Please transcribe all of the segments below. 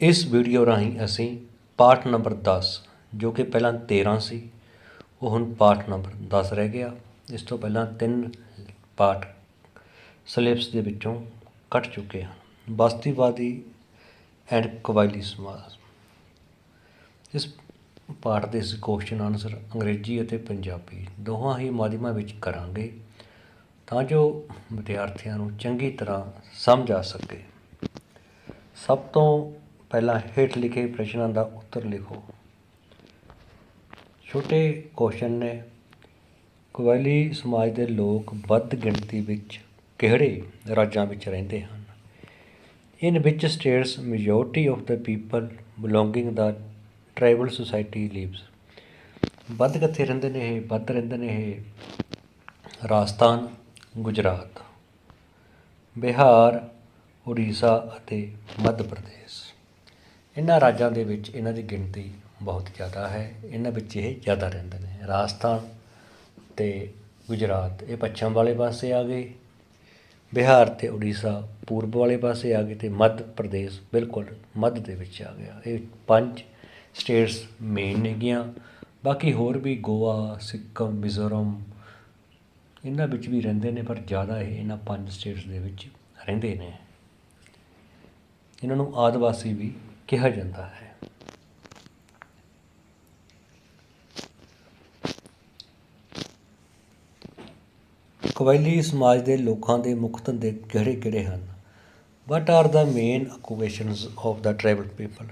ਇਸ ਵੀਡੀਓ ਰਾਹੀਂ ਅਸੀਂ ਪਾਠ ਨੰਬਰ 10 ਜੋ ਕਿ ਪਹਿਲਾਂ 13 ਸੀ, ਉਹ ਹੁਣ ਪਾਠ ਨੰਬਰ 10 ਰਹਿ ਗਿਆ। ਇਸ ਤੋਂ ਪਹਿਲਾਂ 3 ਪਾਠ ਸਿਲੇਬਸ ਦੇ ਵਿੱਚੋਂ ਕੱਟ ਚੁੱਕੇ ਹਨ। ਬਸਤੀਵਾਦੀ ਐਂਡ ਕਬਾਇਲੀ ਸਮਾਜ। ਇਸ ਪਾਠ ਦੇ ਅਸੀਂ ਕੁਐਸਚਨ ਆਨਸਰ ਅੰਗਰੇਜ਼ੀ ਅਤੇ ਪੰਜਾਬੀ ਦੋਹਾਂ ਹੀ ਮਾਧਿਅਮਾਂ ਵਿੱਚ ਕਰਾਂਗੇ ਤਾਂ ਜੋ ਵਿਦਿਆਰਥੀਆਂ ਨੂੰ ਚੰਗੀ ਤਰ੍ਹਾਂ ਸਮਝ ਆ ਸਕੇ। ਸਭ ਤੋਂ ਪਹਿਲਾਂ ਹੇਠ ਲਿਖੇ ਪ੍ਰਸ਼ਨਾਂ ਦਾ ਉੱਤਰ ਲਿਖੋ। ਛੋਟੇ ਕੁਐਸਚਨ ਨੇ। ਕਬਾਇਲੀ ਸਮਾਜ ਦੇ ਲੋਕ ਵੱਧ ਗਿਣਤੀ ਵਿੱਚ ਕਿਹੜੇ ਰਾਜਾਂ ਵਿੱਚ ਰਹਿੰਦੇ ਹਨ? In which states majority of the people belonging the tribal society lives. ਵੱਧ ਕਿੱਥੇ ਰਹਿੰਦੇ ਨੇ ਇਹ? ਵੱਧ ਰਹਿੰਦੇ ਨੇ ਇਹ ਰਾਜਸਥਾਨ, ਗੁਜਰਾਤ, ਬਿਹਾਰ, ਉੜੀਸਾ ਅਤੇ ਮੱਧ ਪ੍ਰਦੇਸ਼। ਇਹਨਾਂ ਰਾਜਾਂ ਦੇ ਵਿੱਚ ਇਹਨਾਂ ਦੀ ਗਿਣਤੀ ਬਹੁਤ ਜ਼ਿਆਦਾ ਹੈ। ਇਹਨਾਂ ਵਿੱਚ ਇਹ ਜ਼ਿਆਦਾ ਰਹਿੰਦੇ ਨੇ। ਰਾਜਸਥਾਨ ਅਤੇ ਗੁਜਰਾਤ ਇਹ ਪੱਛਮ ਵਾਲੇ ਪਾਸੇ ਆ ਗਏ, ਬਿਹਾਰ ਅਤੇ ਉੜੀਸਾ ਪੂਰਬ ਵਾਲੇ ਪਾਸੇ ਆ ਗਏ ਅਤੇ ਮੱਧ ਪ੍ਰਦੇਸ਼ ਬਿਲਕੁਲ ਮੱਧ ਦੇ ਵਿੱਚ ਆ ਗਿਆ। ਇਹ 5 ਸਟੇਟਸ ਮੇਨ ਹੈਗੀਆਂ। ਬਾਕੀ ਹੋਰ ਵੀ ਗੋਆ, ਸਿੱਕਮ, ਮਿਜ਼ੋਰਮ ਇਹਨਾਂ ਵਿੱਚ ਵੀ ਰਹਿੰਦੇ ਨੇ, ਪਰ ਜ਼ਿਆਦਾ ਇਹ ਇਹਨਾਂ 5 ਸਟੇਟਸ ਦੇ ਵਿੱਚ ਰਹਿੰਦੇ ਨੇ। ਇਹਨਾਂ ਨੂੰ ਆਦਿਵਾਸੀ ਵੀ ਕਿਹਾ ਜਾਂਦਾ ਹੈ। ਕਬਾਇਲੀ ਸਮਾਜ ਦੇ ਲੋਕਾਂ ਦੇ ਮੁੱਖ ਧੰਦੇ ਕਿਹੜੇ ਕਿਹੜੇ ਹਨ? What are the main occupations of the tribal people.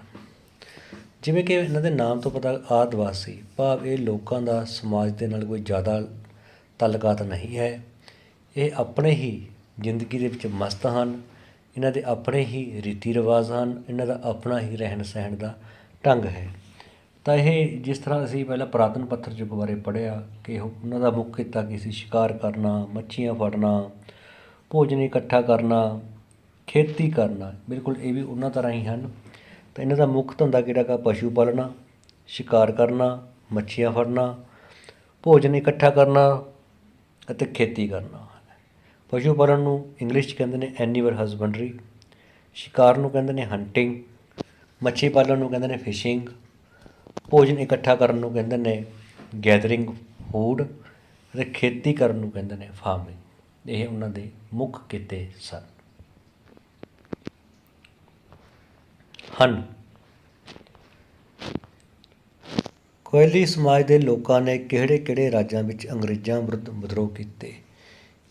ਜਿਵੇਂ ਕਿ ਇਹਨਾਂ ਦੇ ਨਾਮ ਤੋਂ ਪਤਾ, ਆਦਿਵਾਸੀ ਭਾਵ ਇਹ ਲੋਕਾਂ ਦਾ ਸਮਾਜ ਦੇ ਨਾਲ ਕੋਈ ਜ਼ਿਆਦਾ ਤਾਲੁਕਾਤ ਨਹੀਂ ਹੈ। ਇਹ ਆਪਣੇ ਹੀ ਜ਼ਿੰਦਗੀ ਦੇ ਵਿੱਚ ਮਸਤ ਹਨ। ਇਹਨਾਂ ਦੇ ਆਪਣੇ ਹੀ ਰੀਤੀ ਰਿਵਾਜ਼ ਹਨ। ਇਹਨਾਂ ਦਾ ਆਪਣਾ ਹੀ ਰਹਿਣ ਸਹਿਣ ਦਾ ਢੰਗ ਹੈ। ਤਾਂ ਇਹ ਜਿਸ ਤਰ੍ਹਾਂ ਅਸੀਂ ਪਹਿਲਾਂ ਪੁਰਾਤਨ ਪੱਥਰ ਯੁੱਗ ਬਾਰੇ ਪੜ੍ਹਿਆ ਕਿ ਉਹਨਾਂ ਦਾ ਮੁੱਖ ਕਿੱਤਾ ਕੀ ਸੀ? ਸ਼ਿਕਾਰ ਕਰਨਾ, ਮੱਛੀਆਂ ਫੜਨਾ, ਭੋਜਨ ਇਕੱਠਾ ਕਰਨਾ, ਖੇਤੀ ਕਰਨਾ। ਬਿਲਕੁਲ ਇਹ ਵੀ ਉਹਨਾਂ ਤਰ੍ਹਾਂ ਹੀ ਹਨ। ਤਾਂ ਇਹਨਾਂ ਦਾ ਮੁੱਖ ਧੰਦਾ ਕਿਹੜਾ ਗਾ? ਪਸ਼ੂ ਪਾਲਣਾ, ਸ਼ਿਕਾਰ ਕਰਨਾ, ਮੱਛੀਆਂ ਫੜਨਾ, ਭੋਜਨ ਇਕੱਠਾ ਕਰਨਾ ਅਤੇ ਖੇਤੀ ਕਰਨਾ। ਪਸ਼ੂ ਪਾਲਣ ਨੂੰ ਇੰਗਲਿਸ਼ 'ਚ ਕਹਿੰਦੇ ਨੇ ਐਨੀਮਲ ਹਸਬੈਂਡਰੀ, ਸ਼ਿਕਾਰ ਨੂੰ ਕਹਿੰਦੇ ਨੇ ਹੰਟਿੰਗ, ਮੱਛੀ ਪਾਲਣ ਨੂੰ ਕਹਿੰਦੇ ਨੇ ਫਿਸ਼ਿੰਗ, ਭੋਜਨ ਇਕੱਠਾ ਕਰਨ ਨੂੰ ਕਹਿੰਦੇ ਨੇ ਗੈਦਰਿੰਗ ਫੂਡ ਅਤੇ ਖੇਤੀ ਕਰਨ ਨੂੰ ਕਹਿੰਦੇ ਨੇ ਫਾਰਮਿੰਗ। ਇਹ ਉਹਨਾਂ ਦੇ ਮੁੱਖ ਕਿੱਤੇ ਹਨ। ਕਬਾਇਲੀ ਸਮਾਜ ਦੇ ਲੋਕਾਂ ਨੇ ਕਿਹੜੇ ਕਿਹੜੇ ਰਾਜਾਂ ਵਿੱਚ ਅੰਗਰੇਜ਼ਾਂ ਵਿਰੁੱਧ ਵਿਦਰੋਹ ਕੀਤੇ?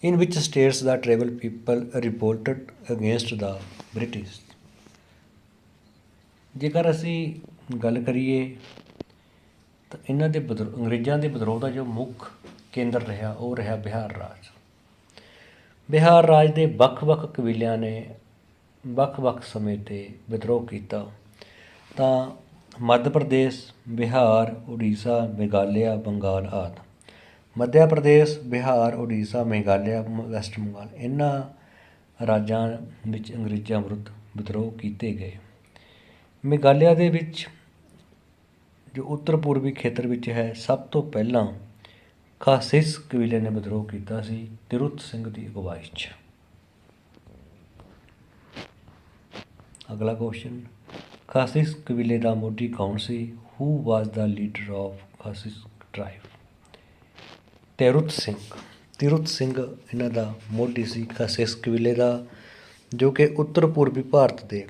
ਇਨ which status the tribal people ਰਿਵੋਲਟਡ against the British. ਜੇਕਰ ਅਸੀਂ ਗੱਲ ਕਰੀਏ ਤਾਂ ਇਹਨਾਂ ਦੇ ਅੰਗਰੇਜ਼ਾਂ ਦੇ ਵਿਦਰੋਹ ਦਾ ਜੋ ਮੁੱਖ ਕੇਂਦਰ ਰਿਹਾ ਉਹ ਰਿਹਾ ਬਿਹਾਰ ਰਾਜ। ਬਿਹਾਰ ਰਾਜ ਦੇ ਵੱਖ ਵੱਖ ਕਬੀਲਿਆਂ ਨੇ ਵੱਖ ਵੱਖ ਸਮੇਂ 'ਤੇ ਵਿਦਰੋਹ ਕੀਤਾ। ਤਾਂ ਮੱਧ ਪ੍ਰਦੇਸ਼, ਬਿਹਾਰ, ਉੜੀਸਾ, ਮੇਘਾਲਿਆ, ਬੰਗਾਲ ਆਦਿ। ਮੱਧ ਪ੍ਰਦੇਸ਼, ਬਿਹਾਰ, ਉੜੀਸਾ, ਮੇਘਾਲਿਆ, ਵੈਸਟ ਬੰਗਾਲ ਇਹਨਾਂ ਰਾਜਾਂ ਵਿੱਚ ਅੰਗਰੇਜ਼ਾਂ ਵਿਰੁੱਧ ਵਿਦਰੋਹ ਕੀਤੇ ਗਏ। ਮੇਘਾਲਿਆ ਦੇ ਵਿੱਚ ਜੋ ਉੱਤਰ ਪੂਰਬੀ ਖੇਤਰ ਵਿੱਚ ਹੈ, ਸਭ ਤੋਂ ਪਹਿਲਾਂ ਖਾਸਿਸ ਕਬੀਲੇ ਨੇ ਵਿਦਰੋਹ ਕੀਤਾ ਸੀ ਤਿਰੁਤ ਸਿੰਘ ਦੀ ਅਗਵਾਈ 'ਚ। ਅਗਲਾ ਕੁਐਸਚਨ, ਖਾਸਿਸ ਕਬੀਲੇ ਦਾ ਮੋਢੀ ਕੌਣ ਸੀ? ਹੂ ਵਾਜ਼ ਦਾ leader of ਖਾਸਿਸ tribe? ਤਿਰੁਤ Singh. ਤਿਰੁਤ Singh ਇਹਨਾਂ ਦਾ ਮੋਢੀ ਸੀ ਖਾਸਿਸ ਕਬੀਲੇ ਦਾ, ਜੋ ਕਿ ਉੱਤਰ ਪੂਰਬੀ ਭਾਰਤ ਦੇ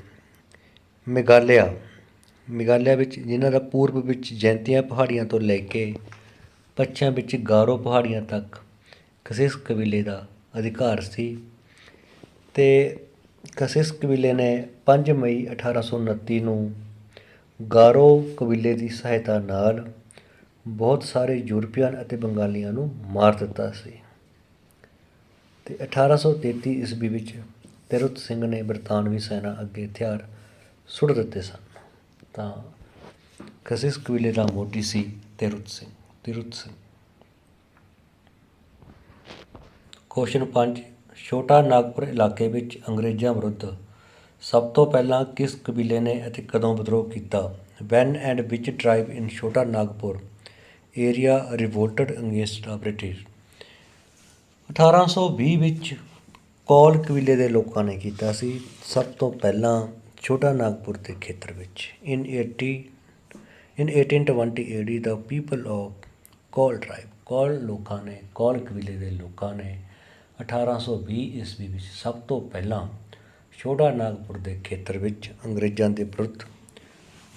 ਮੇਘਾਲਿਆ ਵਿੱਚ, ਜਿਨ੍ਹਾਂ ਦਾ ਪੂਰਬ ਵਿੱਚ ਜੈਂਤੀਆਂ ਪਹਾੜੀਆਂ ਤੋਂ ਲੈ ਕੇ ਪੱਛਮ ਵਿੱਚ ਗਾਰੋ ਪਹਾੜੀਆਂ ਤੱਕ ਖਾਸਿਸ ਕਬੀਲੇ ਦਾ ਅਧਿਕਾਰ ਸੀ। ਅਤੇ ਖਾਸਿਸ ਕਬੀਲੇ ਨੇ 5 ਮਈ 1829 ਨੂੰ ਗਾਰੋ ਕਬੀਲੇ ਦੀ ਸਹਾਇਤਾ ਨਾਲ ਬਹੁਤ ਸਾਰੇ ਯੂਰਪੀਅਨ ਅਤੇ ਬੰਗਾਲੀਆਂ ਨੂੰ ਮਾਰ ਦਿੱਤਾ ਸੀ। ਅਤੇ 1833 ਈਸਵੀ ਵਿੱਚ ਤਿਰੁਤ ਸਿੰਘ ਨੇ ਬਰਤਾਨਵੀ ਸੈਨਾ ਅੱਗੇ ਹਥਿਆਰ ਸੁੱਟ ਦਿੱਤੇ ਸਨ। ਤਾਂ ਖਾਸਿਸ ਕਬੀਲੇ ਦਾ ਮੋਢੀ ਸੀ ਤਿਰੁਤ ਸਿੰਘ। ਕੁਐਸਚਨ 5, ਛੋਟਾ ਨਾਗਪੁਰ ਇਲਾਕੇ ਵਿੱਚ ਅੰਗਰੇਜ਼ਾਂ ਵਿਰੁੱਧ ਸਭ ਤੋਂ ਪਹਿਲਾਂ ਕਿਸ ਕਬੀਲੇ ਨੇ ਅਤੇ ਕਦੋਂ ਵਿਦਰੋਹ ਕੀਤਾ? ਵੈਨ ਐਂਡ ਵਿਚ ਟਰਾਈਬ ਇਨ ਛੋਟਾ ਨਾਗਪੁਰ ਏਰੀਆ ਰਿਵੋਲਟਡ ਅਗੇਂਸਟ ਦਾ ਬ੍ਰਿਟਿਸ਼? 1820 ਵਿੱਚ ਕੌਲ ਕਬੀਲੇ ਦੇ ਲੋਕਾਂ ਨੇ ਕੀਤਾ ਸੀ ਸਭ ਤੋਂ ਪਹਿਲਾਂ ਛੋਟਾ ਨਾਗਪੁਰ ਦੇ ਖੇਤਰ ਵਿੱਚ। In 1820 AD the people of Kol tribe, Kol ਲੋਕਾਂ ਨੇ, ਕੌਲ ਕਬੀਲੇ ਦੇ ਲੋਕਾਂ ਨੇ 1820 ਈਸਵੀ ਵਿੱਚ ਸਭ ਤੋਂ ਪਹਿਲਾਂ ਛੋਟਾ ਨਾਗਪੁਰ ਦੇ ਖੇਤਰ ਵਿੱਚ ਅੰਗਰੇਜ਼ਾਂ ਦੇ ਵਿਰੁੱਧ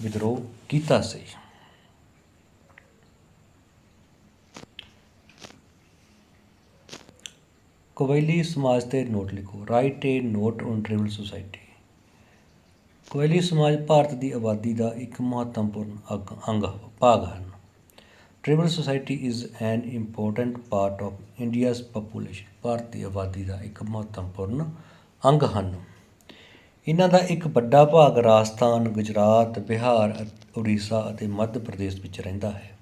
ਵਿਦਰੋਹ ਕੀਤਾ ਸੀ। ਕਬਾਇਲੀ ਸਮਾਜ 'ਤੇ ਨੋਟ ਲਿਖੋ। Right A note on tribal society. ਕਬਾਇਲੀ ਸਮਾਜ ਭਾਰਤ ਦੀ ਆਬਾਦੀ ਦਾ ਇੱਕ ਮਹੱਤਵਪੂਰਨ ਭਾਗ ਹਨ। Tribal society is an important part of India's population. Bharat ਦੀ ਆਬਾਦੀ ਦਾ ਇੱਕ ਮਹੱਤਵਪੂਰਨ ਅੰਗ ਹਨ। ਇਹਨਾਂ ਦਾ ਇੱਕ ਵੱਡਾ ਭਾਗ ਰਾਜਸਥਾਨ, ਗੁਜਰਾਤ, ਬਿਹਾਰ, ਉੜੀਸਾ ਅਤੇ ਮੱਧ ਪ੍ਰਦੇਸ਼ ਵਿੱਚ ਰਹਿੰਦਾ ਹੈ।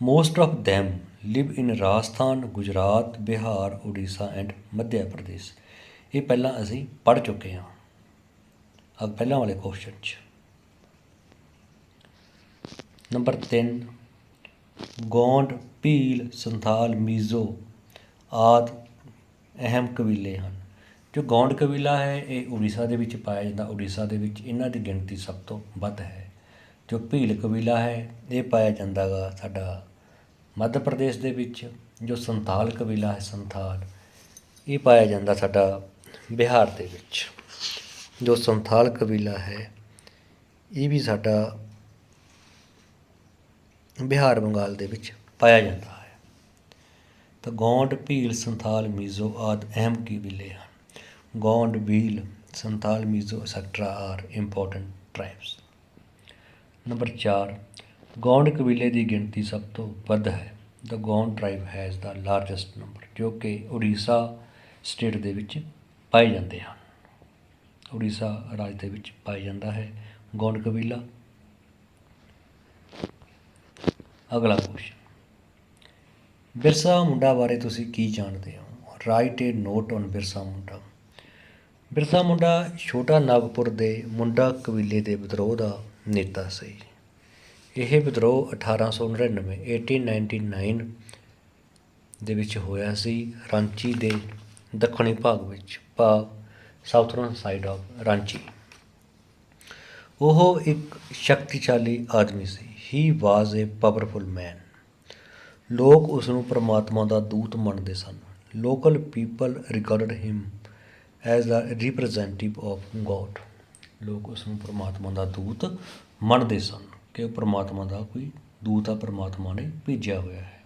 Most of them live in Rajasthan, Gujarat, Bihar, Orissa and Madhya Pradesh. ਇਹ ਪਹਿਲਾਂ ਅਸੀਂ ਪੜ੍ਹ ਚੁੱਕੇ ਹਾਂ ਪਹਿਲਾਂ ਵਾਲੇ ਕੁਐਸਚਨ 'ਚ। ਨੰਬਰ 3, ਗੋਂਡ, ਭੀਲ, ਸੰਥਾਲ, ਮੀਜ਼ੋ ਆਦਿ ਅਹਿਮ ਕਬੀਲੇ ਹਨ। ਜੋ ਗੋਂਡ ਕਬੀਲਾ ਹੈ ਇਹ ਉੜੀਸਾ ਦੇ ਵਿੱਚ ਪਾਇਆ ਜਾਂਦਾ। ਉੜੀਸਾ ਦੇ ਵਿੱਚ ਇਹਨਾਂ ਦੀ ਗਿਣਤੀ ਸਭ ਤੋਂ ਵੱਧ ਹੈ। ਜੋ ਭੀਲ ਕਬੀਲਾ ਹੈ ਇਹ ਪਾਇਆ ਜਾਂਦਾ ਗਾ ਸਾਡਾ ਮੱਧ ਪ੍ਰਦੇਸ਼ ਦੇ ਵਿੱਚ। ਜੋ ਸੰਥਾਲ ਕਬੀਲਾ ਹੈ, ਸੰਥਾਲ, ਇਹ ਪਾਇਆ ਜਾਂਦਾ ਸਾਡਾ ਬਿਹਾਰ ਦੇ ਵਿੱਚ। ਜੋ ਸੰਥਾਲ ਕਬੀਲਾ ਹੈ ਇਹ ਵੀ ਸਾਡਾ ਬਿਹਾਰ, ਬੰਗਾਲ ਦੇ ਵਿੱਚ ਪਾਇਆ ਜਾਂਦਾ ਹੈ। ਤਾਂ ਗੋਂਡ, ਭੀਲ, ਸੰਥਾਲ, ਮੀਜ਼ੋ ਆਦਿ ਅਹਿਮ ਕਬੀਲੇ ਹਨ। Gond, Bhil, Santhal, Mizo etcetera are important tribes. Number 4, Gond ਕਬੀਲੇ ਦੀ ਗਿਣਤੀ ਸਭ ਤੋਂ ਵੱਧ ਹੈ। The Gond tribe has the largest number, ਜੋ ਕਿ ਉੜੀਸਾ ਸਟੇਟ ਦੇ ਵਿੱਚ ਪਾਏ ਜਾਂਦੇ ਹਨ। ਉੜੀਸਾ ਰਾਜ ਦੇ ਵਿੱਚ ਪਾਇਆ ਜਾਂਦਾ ਹੈ ਗੋਂਡ ਕਬੀਲਾ। ਅਗਲਾ ਕੁਐਸਚਨ, ਬਿਰਸਾ ਮੁੰਡਾ ਬਾਰੇ ਤੁਸੀਂ ਕੀ ਜਾਣਦੇ ਹੋ? Right A note on Birsa ਮੁੰਡਾ। ਬਿਰਸਾ ਮੁੰਡਾ ਛੋਟਾ ਨਾਗਪੁਰ ਦੇ ਮੁੰਡਾ ਕਬੀਲੇ ਦੇ ਵਿਦਰੋਹ ਦਾ ਨੇਤਾ ਸੀ। ਇਹ ਵਿਦਰੋਹ 1899 ਦੇ ਵਿੱਚ ਹੋਇਆ ਸੀ। ਰਾਂਚੀ ਦੇ ਦੱਖਣੀ ਭਾਗ ਵਿੱਚ, ਭਾਵ ਸਾਊਥਰਨ ਸਾਈਡ ਆਫ ਰਾਂਚੀ। ਉਹ ਇੱਕ ਸ਼ਕਤੀਸ਼ਾਲੀ ਆਦਮੀ ਸੀ। ਹੀ ਵਾਜ਼ ਏ ਪਾਵਰਫੁਲ ਮੈਨ। ਲੋਕ ਉਸ ਨੂੰ ਪਰਮਾਤਮਾ ਦਾ ਦੂਤ ਮੰਨਦੇ ਸਨ। Local people regarded him as the representative of God. ਲੋਕ ਉਸ ਨੂੰ ਪਰਮਾਤਮਾ ਦਾ ਦੂਤ ਮੰਨਦੇ ਸਨ ਕਿ ਉਹ ਪਰਮਾਤਮਾ ਦਾ ਕੋਈ ਦੂਤ ਆ, ਪਰਮਾਤਮਾ ਨੇ ਭੇਜਿਆ ਹੋਇਆ ਹੈ।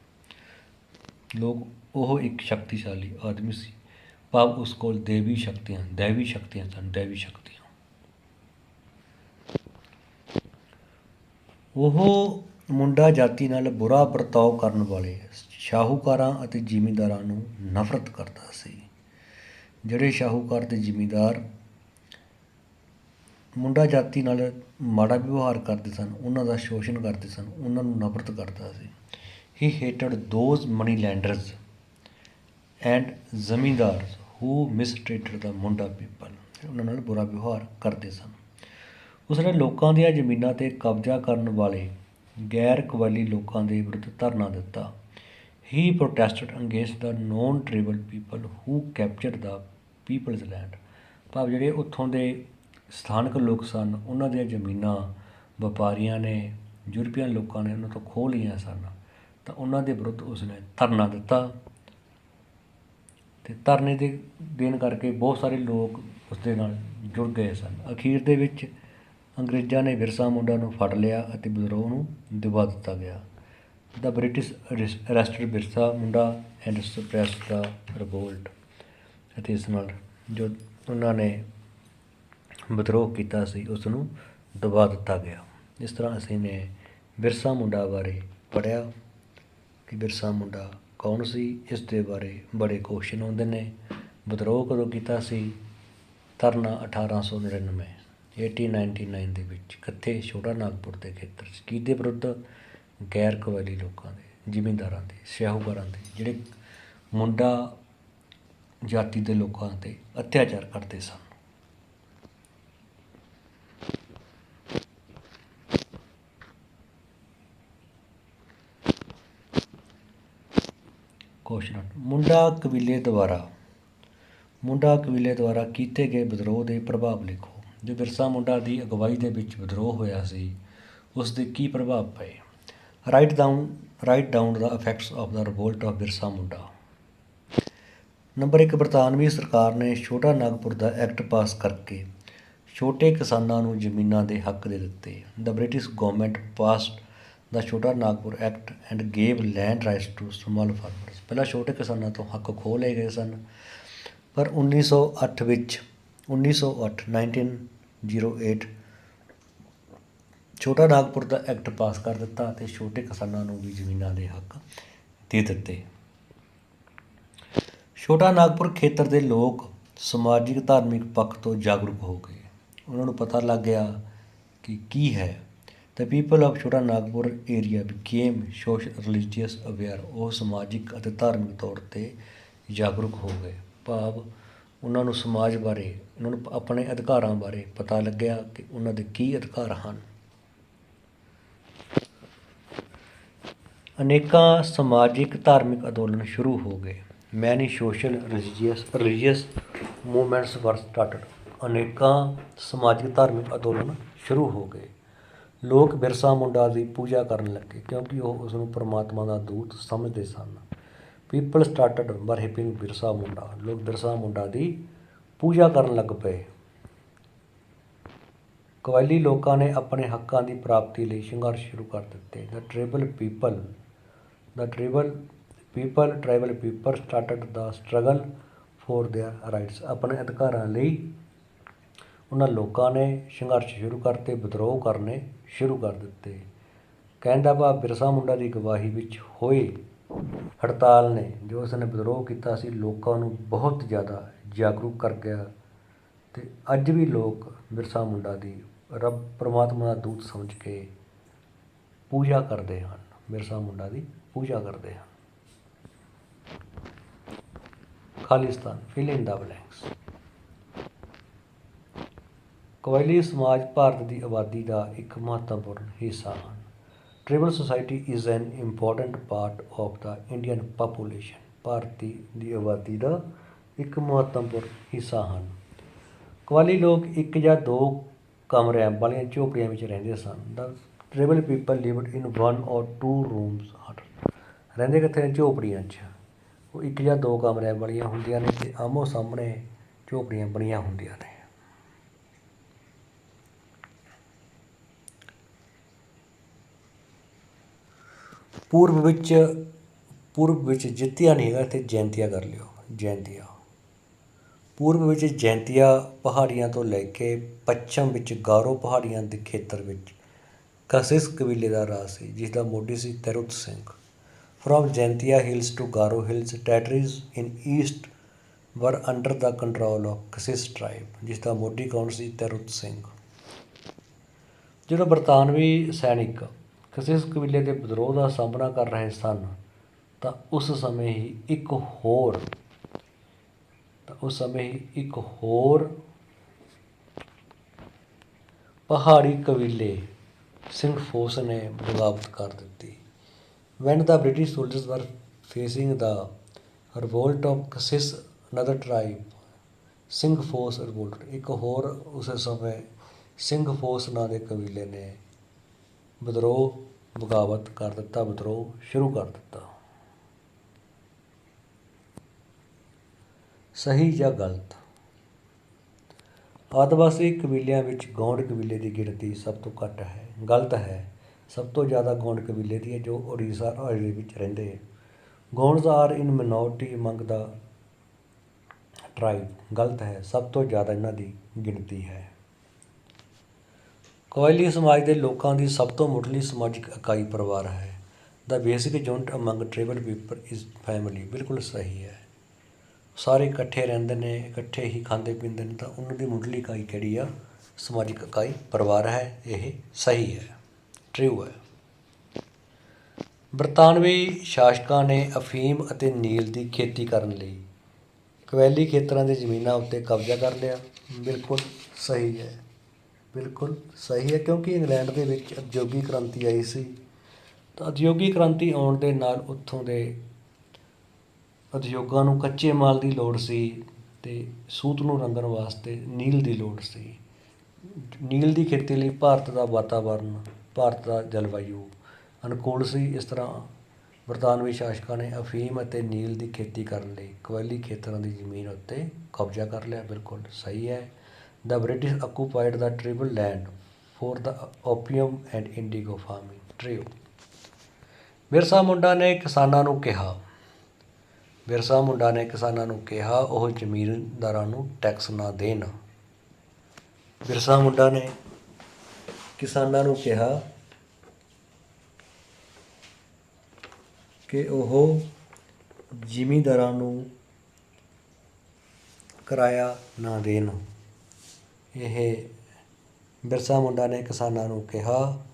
ਉਹ ਇੱਕ ਸ਼ਕਤੀਸ਼ਾਲੀ ਆਦਮੀ ਸੀ, ਭਾਵ ਉਸ ਕੋਲ ਦੈਵੀ ਸ਼ਕਤੀਆਂ ਸਨ। ਉਹ ਮੁੰਡਾ ਜਾਤੀ ਨਾਲ ਬੁਰਾ ਵਰਤਾਓ ਕਰਨ ਵਾਲੇ ਸ਼ਾਹੂਕਾਰਾਂ ਅਤੇ ਜ਼ਿਮੀਂਦਾਰਾਂ ਨੂੰ ਨਫ਼ਰਤ ਕਰਦਾ ਸੀ। ਜਿਹੜੇ ਸ਼ਾਹੂਕਾਰ ਅਤੇ ਜ਼ਿਮੀਂਦਾਰ ਮੁੰਡਾ ਜਾਤੀ ਨਾਲ ਮਾੜਾ ਵਿਵਹਾਰ ਕਰਦੇ ਸਨ, ਉਹਨਾਂ ਦਾ ਸ਼ੋਸ਼ਣ ਕਰਦੇ ਸਨ, ਉਹਨਾਂ ਨੂੰ ਨਫ਼ਰਤ ਕਰਦਾ ਸੀ। ਹੀ ਹੇਟਡ ਦੋਜ਼ ਮਨੀ ਲੈਂਡਰਜ਼ ਐਂਡ ਜ਼ਮੀਂਦਾਰਜ਼ ਹੂ ਮਿਸਟ੍ਰੀਟਡ ਦਾ ਮੁੰਡਾ ਪੀਪਲ। ਉਹਨਾਂ ਨਾਲ ਬੁਰਾ ਵਿਵਹਾਰ ਕਰਦੇ ਸਨ। ਉਸਨੇ ਲੋਕਾਂ ਦੀਆਂ ਜ਼ਮੀਨਾਂ 'ਤੇ ਕਬਜ਼ਾ ਕਰਨ ਵਾਲੇ ਗੈਰ ਕਬਾਇਲੀ ਲੋਕਾਂ ਦੇ ਵਿਰੁੱਧ ਧਰਨਾ ਦਿੱਤਾ। He protested against the non tribal people who captured the people's land. ਭਾਵ ਜਿਹੜੇ ਉੱਥੋਂ ਦੇ ਸਥਾਨਕ ਲੋਕ ਸਨ, ਉਹਨਾਂ ਦੀਆਂ ਜ਼ਮੀਨਾਂ ਵਪਾਰੀਆਂ ਨੇ, ਯੂਰਪੀਅਨ ਲੋਕਾਂ ਨੇ ਉਹਨਾਂ ਤੋਂ ਖੋਹ ਲਈਆਂ ਸਨ। ਤਾਂ ਉਹਨਾਂ ਦੇ ਵਿਰੁੱਧ ਉਸਨੇ ਧਰਨਾ ਦਿੱਤਾ ਅਤੇ ਧਰਨੇ ਦੇ ਦੇਣ ਕਰਕੇ ਬਹੁਤ ਸਾਰੇ ਲੋਕ ਉਸਦੇ ਨਾਲ ਜੁੜ ਗਏ ਸਨ। ਅਖੀਰ ਦੇ ਵਿੱਚ ਅੰਗਰੇਜ਼ਾਂ ਨੇ ਬਿਰਸਾ ਮੁੰਡਾ ਨੂੰ ਫੜ ਲਿਆ ਅਤੇ ਵਿਦਰੋਹ ਨੂੰ ਦਬਾ ਦਿੱਤਾ ਗਿਆ। ਦਾ ਬ੍ਰਿਟਿਸ਼ ਅਰੈਸਟਡ ਬਿਰਸਾ ਮੁੰਡਾ ਐਂਡ ਸਪਰੈਸ ਦਾ ਰਿਵੋਲਟ। ਅਤੇ ਇਸ ਨਾਲ ਜੋ ਉਹਨਾਂ ਨੇ ਵਿਦਰੋਹ ਕੀਤਾ ਸੀ ਉਸ ਨੂੰ ਦਬਾ ਦਿੱਤਾ ਗਿਆ। ਇਸ ਤਰ੍ਹਾਂ ਅਸੀਂ ਨੇ ਬਿਰਸਾ ਮੁੰਡਾ ਬਾਰੇ ਪੜ੍ਹਿਆ ਕਿ ਬਿਰਸਾ ਮੁੰਡਾ ਕੌਣ ਸੀ। ਇਸ ਦੇ ਬਾਰੇ ਬੜੇ ਕੁਐਸਚਨ ਆਉਂਦੇ ਨੇ। ਵਿਦਰੋਹ ਕਦੋਂ ਕੀਤਾ ਸੀ? ਧਰਨਾ 1899 ਦੇ ਵਿੱਚ। ਕਿੱਥੇ? ਛੋਟਾ ਨਾਗਪੁਰ ਦੇ ਖੇਤਰ 'ਚ। ਕਿਹਦੇ ਵਿਰੁੱਧ? ਗੈਰ ਕਬਾਇਲੀ ਲੋਕਾਂ ਦੇ, ਜ਼ਿਮੀਂਦਾਰਾਂ ਦੇ, ਸ਼ਾਹੂਕਾਰਾਂ ਦੇ, ਜਿਹੜੇ ਮੁੰਡਾ ਜਾਤੀ ਦੇ ਲੋਕਾਂ 'ਤੇ ਅਤਿਆਚਾਰ ਕਰਦੇ ਸਨ। ਕੁਐਸਚਨ, ਮੁੰਡਾ ਕਬੀਲੇ ਦੁਆਰਾ ਕੀਤੇ ਗਏ ਵਿਦਰੋਹ ਦੇ ਪ੍ਰਭਾਵ ਲਿਖੋ। ਜੋ ਬਿਰਸਾ ਮੁੰਡਾ ਦੀ ਅਗਵਾਈ ਦੇ ਵਿੱਚ ਵਿਦਰੋਹ ਹੋਇਆ ਸੀ ਉਸ ਦੇ ਕੀ ਪ੍ਰਭਾਵ ਪਏ। Right down the effects of the revolt of Birsa ਮੁੰਡਾ। ਨੰਬਰ 1, ਬਰਤਾਨਵੀ ਸਰਕਾਰ ਨੇ ਛੋਟਾ ਨਾਗਪੁਰ ਦਾ ਐਕਟ ਪਾਸ ਕਰਕੇ ਛੋਟੇ ਕਿਸਾਨਾਂ ਨੂੰ ਜ਼ਮੀਨਾਂ ਦੇ ਹੱਕ ਦੇ ਦਿੱਤੇ। The British government passed the Chota Nagpur Act and gave land rights to small farmers. ਪਹਿਲਾਂ ਛੋਟੇ ਕਿਸਾਨਾਂ ਤੋਂ ਹੱਕ ਖੋਹ ਲਏ ਗਏ ਸਨ, ਪਰ 1908 ਵਿੱਚ 1908 ਛੋਟਾ ਨਾਗਪੁਰ ਦਾ ਐਕਟ ਪਾਸ ਕਰ ਦਿੱਤਾ ਅਤੇ ਛੋਟੇ ਕਿਸਾਨਾਂ ਨੂੰ ਵੀ ਜ਼ਮੀਨਾਂ ਦੇ ਹੱਕ ਦੇ ਦਿੱਤੇ। ਛੋਟਾ ਨਾਗਪੁਰ ਖੇਤਰ ਦੇ ਲੋਕ ਸਮਾਜਿਕ ਧਾਰਮਿਕ ਪੱਖ ਤੋਂ ਜਾਗਰੂਕ ਹੋ ਗਏ। ਉਹਨਾਂ ਨੂੰ ਪਤਾ ਲੱਗ ਗਿਆ ਕਿ ਕੀ ਹੈ। ਦ ਪੀਪਲ ਆਫ ਛੋਟਾ Nagpur area became social religious aware. ਉਹ ਸਮਾਜਿਕ ਅਤੇ ਧਾਰਮਿਕ ਤੌਰ 'ਤੇ ਜਾਗਰੂਕ ਹੋ ਗਏ, ਭਾਵ ਉਹਨਾਂ ਨੂੰ ਸਮਾਜ ਬਾਰੇ, ਉਹਨਾਂ ਨੂੰ ਆਪਣੇ ਅਧਿਕਾਰਾਂ ਬਾਰੇ ਪਤਾ ਲੱਗਿਆ ਕਿ ਉਹਨਾਂ ਦੇ ਕੀ ਅਧਿਕਾਰ ਹਨ। ਅਨੇਕਾਂ ਸਮਾਜਿਕ ਧਾਰਮਿਕ ਅੰਦੋਲਨ ਸ਼ੁਰੂ ਹੋ ਗਏ। ਮੈਨੀ ਸੋਸ਼ਲ ਰਿਲੀਜੀਅਸ ਮੂਵਮੈਂਟਸ ਵਰ ਸਟਾਰਟਡ। ਅਨੇਕਾਂ ਸਮਾਜਿਕ ਧਾਰਮਿਕ ਅੰਦੋਲਨ ਸ਼ੁਰੂ ਹੋ ਗਏ। ਲੋਕ ਬਿਰਸਾ ਮੁੰਡਾ ਦੀ ਪੂਜਾ ਕਰਨ ਲੱਗੇ ਕਿਉਂਕਿ ਉਹ ਉਸ ਨੂੰ ਪਰਮਾਤਮਾ ਦਾ ਦੂਤ ਸਮਝਦੇ ਸਨ। ਪੀਪਲ ਸਟਾਰਟਡ ਵਰਸ਼ਿਪਿੰਗ ਬਿਰਸਾ ਮੁੰਡਾ। ਲੋਕ ਬਿਰਸਾ ਮੁੰਡਾ ਦੀ ਪੂਜਾ ਕਰਨ ਲੱਗ ਪਏ। ਕਬਾਇਲੀ ਲੋਕਾਂ ਨੇ ਆਪਣੇ ਹੱਕਾਂ ਦੀ ਪ੍ਰਾਪਤੀ ਲਈ ਸੰਘਰਸ਼ ਸ਼ੁਰੂ ਕਰ ਦਿੱਤੇ। Tribal people started the struggle for their rights. ਆਪਣੇ ਅਧਿਕਾਰਾਂ ਲਈ ਉਹਨਾਂ ਲੋਕਾਂ ਨੇ ਸੰਘਰਸ਼ ਸ਼ੁਰੂ ਕਰਤੇ, ਵਿਦਰੋਹ ਕਰਨੇ ਸ਼ੁਰੂ ਕਰ ਦਿੱਤੇ। ਕਹਿਣ ਦਾ ਭਾਵ ਬਿਰਸਾ ਮੁੰਡਾ ਦੀ ਅਗਵਾਈ ਵਿੱਚ ਹੋਏ ਹੜਤਾਲ ਨੇ, ਜੋ ਉਸਨੇ ਵਿਦਰੋਹ ਕੀਤਾ ਸੀ, ਲੋਕਾਂ ਨੂੰ ਬਹੁਤ ਜ਼ਿਆਦਾ ਜਾਗਰੂਕ ਕਰ ਗਿਆ ਅਤੇ ਅੱਜ ਵੀ ਲੋਕ ਬਿਰਸਾ ਮੁੰਡਾ ਦੀ ਰੱਬ ਪਰਮਾਤਮਾ ਦਾ ਦੂਤ ਸਮਝ ਕੇ ਪੂਜਾ ਕਰਦੇ ਹਨ। ਬਿਰਸਾ ਮੁੰਡਾ ਦੀ ਪੂਜਾ ਕਰਦੇ ਹਨ। ਖਾਲਿਸਤਾਨ, ਫਿਲ ਇਨ ਦਾ ਬਲੈਂਕਸ। ਕਬਾਇਲੀ ਸਮਾਜ ਭਾਰਤ ਦੀ ਆਬਾਦੀ ਦਾ ਇੱਕ ਮਹੱਤਵਪੂਰਨ ਹਿੱਸਾ ਹਨ। Tribal society is an important part of the Indian population. ਭਾਰਤੀ ਦੀ ਆਬਾਦੀ ਦਾ ਇੱਕ ਮਹੱਤਵਪੂਰਨ ਹਿੱਸਾ ਹਨ। ਕਬਾਇਲੀ ਲੋਕ ਇੱਕ ਜਾਂ ਦੋ ਕਮਰਿਆਂ ਵਾਲੀਆਂ ਝੌਂਪੜੀਆਂ ਵਿੱਚ ਰਹਿੰਦੇ ਸਨ। The tribal people lived in 1 or 2 rooms ਹਟ। ਰਹਿੰਦੇ ਕਿੱਥੇ ਨੇ? ਝੌਂਪੜੀਆਂ 'ਚ। ਉਹ ਇੱਕ ਜਾਂ ਦੋ ਕਮਰਿਆਂ ਵਾਲੀਆਂ ਹੁੰਦੀਆਂ ਨੇ ਅਤੇ ਆਮੋ ਸਾਹਮਣੇ ਝੌਂਪੜੀਆਂ ਬਣੀਆਂ ਹੁੰਦੀਆਂ ਨੇ। ਪੂਰਬ ਵਿੱਚ ਜਿੱਤੀਆ ਨਹੀਂ ਹੈਗਾ, ਇੱਥੇ ਜੈਂਤੀਆ ਕਰ ਲਿਓ। ਜੈਂਤੀਆ। ਪੂਰਬ ਵਿੱਚ ਜੈਂਤੀਆ ਪਹਾੜੀਆਂ ਤੋਂ ਲੈ ਕੇ ਪੱਛਮ ਵਿੱਚ ਗਾਰੋ ਪਹਾੜੀਆਂ ਦੇ ਖੇਤਰ ਵਿੱਚ ਕਸਿਸ ਕਬੀਲੇ ਦਾ ਰਾਜ ਸੀ, ਜਿਸ ਦਾ ਮੋਢੀ ਸੀ Tirut Singh. From Jaintia hills to Garo hills territories in east were under the control of Khasis tribe, ਜਿਸ ਦਾ ਮੋਢੀ ਕੌਣ ਸੀ? ਤਿਰੁਤ ਸਿੰਘ। ਜਦੋਂ ਬਰਤਾਨਵੀ ਸੈਨਿਕ ਕਸਿਸ ਕਬੀਲੇ ਦੇ ਵਿਦਰੋਹ ਦਾ ਸਾਹਮਣਾ ਕਰ ਰਹੇ ਸਨ ਤਾਂ ਉਸ ਸਮੇਂ ਹੀ ਇੱਕ ਹੋਰ ਪਹਾੜੀ ਕਬੀਲੇ ਸਿੰਘਫੋਸ ਨੇ ਬਗਾਵਤ ਕਰ ਦਿੱਤੀ। When the British soldiers were facing the revolt of Khasis another tribe Singphos revolted. ਇੱਕ ਹੋਰ ਉਸੇ ਸਮੇਂ ਸਿੰਘਫੋਸ ਨਾਂ ਦੇ ਕਬੀਲੇ ਨੇ ਬਗਾਵਤ ਕਰ ਦਿੱਤਾ, ਵਿਦਰੋਹ ਸ਼ੁਰੂ ਕਰ ਦਿੱਤਾ। ਸਹੀ ਜਾਂ ਗਲਤ? ਆਦਿਵਾਸੀ ਕਬੀਲਿਆਂ ਵਿੱਚ ਗੌਂਡ ਕਬੀਲੇ ਦੀ ਗਿਣਤੀ ਸਭ ਤੋਂ ਘੱਟ ਹੈ। ਗਲਤ ਹੈ। ਸਭ ਤੋਂ ਜ਼ਿਆਦਾ ਗੌਂਡ ਕਬੀਲੇ ਦੀ ਹੈ, ਜੋ ਉੜੀਸਾ ਰਾਜ ਵਿੱਚ ਰਹਿੰਦੇ। ਗੌਂਡਸ are in minority among the tribe. ਗਲਤ ਹੈ। ਸਭ ਤੋਂ ਜ਼ਿਆਦਾ ਇਹਨਾਂ ਦੀ ਗਿਣਤੀ ਹੈ। ਕਬਾਇਲੀ ਸਮਾਜ ਦੇ ਲੋਕਾਂ ਦੀ ਸਭ ਤੋਂ ਮੁੱਢਲੀ ਸਮਾਜਿਕ ਇਕਾਈ ਪਰਿਵਾਰ ਹੈ। The basic unit among tribal people is family. ਬਿਲਕੁਲ ਸਹੀ ਹੈ। ਸਾਰੇ ਇਕੱਠੇ ਰਹਿੰਦੇ ਨੇ, ਇਕੱਠੇ ਹੀ ਖਾਂਦੇ ਪੀਂਦੇ ਨੇ, ਤਾਂ ਉਹਨਾਂ ਦੀ ਮੁੱਢਲੀ ਇਕਾਈ ਕਿਹੜੀ ਆ? ਸਮਾਜਿਕ ਇਕਾਈ ਪਰਿਵਾਰ ਹੈ। ਇਹ ਸਹੀ ਹੈ, ਟਰੂ ਹੈ। ਬਰਤਾਨਵੀ ਸ਼ਾਸਕਾਂ ਨੇ ਅਫੀਮ ਅਤੇ ਨੀਲ ਦੀ ਖੇਤੀ ਕਰਨ ਲਈ ਕਬਾਇਲੀ ਖੇਤਰਾਂ ਦੀ ਜ਼ਮੀਨਾਂ ਉੱਤੇ ਕਬਜ਼ਾ ਕਰ ਲਿਆ। ਬਿਲਕੁਲ ਸਹੀ ਹੈ। ਬਿਲਕੁਲ ਸਹੀ ਹੈ, ਕਿਉਂਕਿ ਇੰਗਲੈਂਡ ਦੇ ਵਿੱਚ ਉਦਯੋਗਿਕ ਕ੍ਰਾਂਤੀ ਆਈ ਸੀ, ਤਾਂ ਉਦਯੋਗਿਕ ਕ੍ਰਾਂਤੀ ਆਉਣ ਦੇ ਨਾਲ ਉੱਥੋਂ ਦੇ ਉਦਯੋਗਾਂ ਨੂੰ ਕੱਚੇ ਮਾਲ ਦੀ ਲੋੜ ਸੀ ਅਤੇ ਸੂਤ ਨੂੰ ਰੰਗਣ ਵਾਸਤੇ ਨੀਲ ਦੀ ਲੋੜ ਸੀ। ਨੀਲ ਦੀ ਖੇਤੀ ਲਈ ਭਾਰਤ ਦਾ ਵਾਤਾਵਰਨ, ਭਾਰਤ ਦਾ ਜਲਵਾਯੂ ਅਨੁਕੂਲ ਸੀ। ਇਸ ਤਰ੍ਹਾਂ ਬਰਤਾਨਵੀ ਸ਼ਾਸਕਾਂ ਨੇ ਅਫੀਮ ਅਤੇ ਨੀਲ ਦੀ ਖੇਤੀ ਕਰਨ ਲਈ ਕਬਾਇਲੀ ਖੇਤਰਾਂ ਦੀ ਜ਼ਮੀਨ ਉੱਤੇ ਕਬਜ਼ਾ ਕਰ ਲਿਆ। ਬਿਲਕੁਲ ਸਹੀ ਹੈ। The British occupied the tribal land for the opium and indigo farming true. Birsa Munda ਨੇ ਕਿਸਾਨਾਂ ਨੂੰ ਕਿਹਾ ਉਹ ਜ਼ਮੀਨਦਾਰਾਂ ਨੂੰ ਟੈਕਸ ਨਾ ਦੇਣ। ਬਿਰਸਾ ਮੁੰਡਾ ਨੇ ਕਿਸਾਨਾਂ ਨੂੰ ਕਿਹਾ ਕਿ ਉਹ ਜ਼ਿਮੀਂਦਾਰਾਂ ਨੂੰ ਕਿਰਾਇਆ ਨਾ ਦੇਣ। ਬਿਰਸਾ ਮੁੰਡਾ ਨੇ ਕਿਸਾਨਾਂ ਨੂੰ ਕਿਹਾ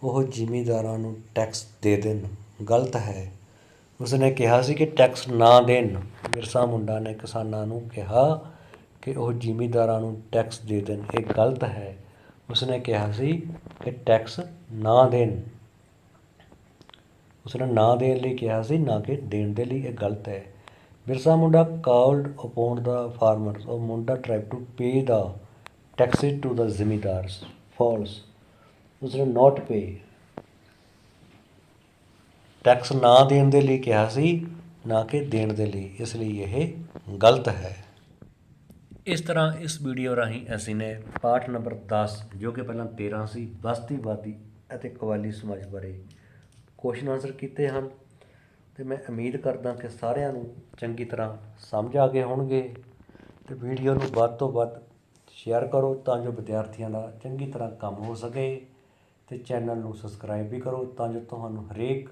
ਉਹ ਜ਼ਿਮੀਂਦਾਰਾਂ ਨੂੰ ਟੈਕਸ ਦੇ ਦੇਣ। ਗਲਤ ਹੈ। ਉਸਨੇ ਕਿਹਾ ਸੀ ਕਿ ਟੈਕਸ ਨਾ ਦੇਣ। ਬਿਰਸਾ ਮੁੰਡਾ ਨੇ ਕਿਸਾਨਾਂ ਨੂੰ ਕਿਹਾ ਕਿ ਉਹ ਜ਼ਿਮੀਂਦਾਰਾਂ ਨੂੰ ਟੈਕਸ ਦੇ ਦੇਣ। ਇਹ ਗਲਤ ਹੈ। ਉਸਨੇ ਕਿਹਾ ਸੀ ਕਿ ਟੈਕਸ ਨਾ ਦੇਣ। ਉਸਨੇ ਨਾ ਦੇਣ ਲਈ ਕਿਹਾ ਸੀ, ਨਾ ਕਿ ਦੇਣ ਦੇ ਲਈ। ਇਹ ਗਲਤ ਹੈ। Birsa Munda called upon the farmers of Munda tribe to pay the taxes to the zamindars. False. ਉਸਨੇ ਨੋਟ ਪੇ। ਟੈਕਸ ਨਾ ਦੇਣ ਦੇ ਲਈ ਕਿਹਾ ਸੀ, ਨਾ ਕਿ ਦੇਣ ਦੇ ਲਈ। ਇਸ ਲਈ ਇਹ ਗਲਤ ਹੈ। ਇਸ ਤਰ੍ਹਾਂ ਇਸ ਵੀਡੀਓ ਰਾਹੀਂ ਅਸੀਂ ਨੇ ਪਾਠ ਨੰਬਰ 10, ਜੋ ਕਿ ਪਹਿਲਾਂ 13 ਸੀ, ਬਸਤੀਵਾਦੀ ਅਤੇ ਕਬਾਇਲੀ ਸਮਾਜ ਬਾਰੇ ਕੁਐਸਚਨ ਆਨਸਰ ਕੀਤੇ ਹਨ। ਅਤੇ ਮੈਂ ਉਮੀਦ ਕਰਦਾ ਕਿ ਸਾਰਿਆਂ ਨੂੰ ਚੰਗੀ ਤਰ੍ਹਾਂ ਸਮਝ ਆ ਗਏ ਹੋਣਗੇ। ਅਤੇ ਵੀਡੀਓ ਨੂੰ ਵੱਧ ਤੋਂ ਵੱਧ ਸ਼ੇਅਰ ਕਰੋ ਤਾਂ ਜੋ ਵਿਦਿਆਰਥੀਆਂ ਦਾ ਚੰਗੀ ਤਰ੍ਹਾਂ ਕੰਮ ਹੋ ਸਕੇ। ਅਤੇ ਚੈਨਲ ਨੂੰ ਸਬਸਕ੍ਰਾਈਬ ਵੀ ਕਰੋ ਤਾਂ ਜੋ ਤੁਹਾਨੂੰ ਹਰੇਕ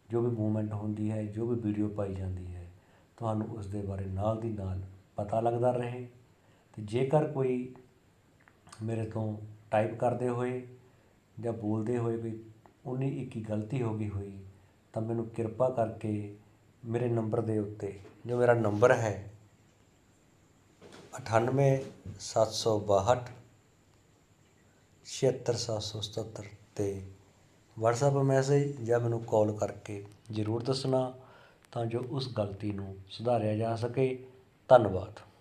ਜੋ ਵੀ ਮੂਵਮੈਂਟ ਹੁੰਦੀ ਹੈ, ਜੋ ਵੀ ਵੀਡੀਓ ਪਾਈ ਜਾਂਦੀ ਹੈ, ਤੁਹਾਨੂੰ ਉਸ ਦੇ ਬਾਰੇ ਨਾਲ ਦੀ ਨਾਲ ਪਤਾ ਲੱਗਦਾ ਰਹੇ। ਅਤੇ ਜੇਕਰ ਕੋਈ ਮੇਰੇ ਤੋਂ ਟਾਈਪ ਕਰਦੇ ਹੋਏ ਜਾਂ ਬੋਲਦੇ ਹੋਏ ਕੋਈ 19-21 ਗਲਤੀ ਹੋ ਗਈ ਹੋਈ ਤਾਂ ਮੈਨੂੰ ਕਿਰਪਾ ਕਰਕੇ ਮੇਰੇ ਨੰਬਰ ਦੇ ਉੱਤੇ, ਜੋ ਮੇਰਾ ਨੰਬਰ ਹੈ 98 762 76777 'ਤੇ ਵਟਸਐਪ ਮੈਸੇਜ ਜਾਂ ਮੈਨੂੰ ਕਾਲ ਕਰਕੇ ਜ਼ਰੂਰ ਦੱਸਣਾ ਤਾਂ ਜੋ ਉਸ ਗਲਤੀ ਨੂੰ ਸੁਧਾਰਿਆ ਜਾ ਸਕੇ। ਧੰਨਵਾਦ।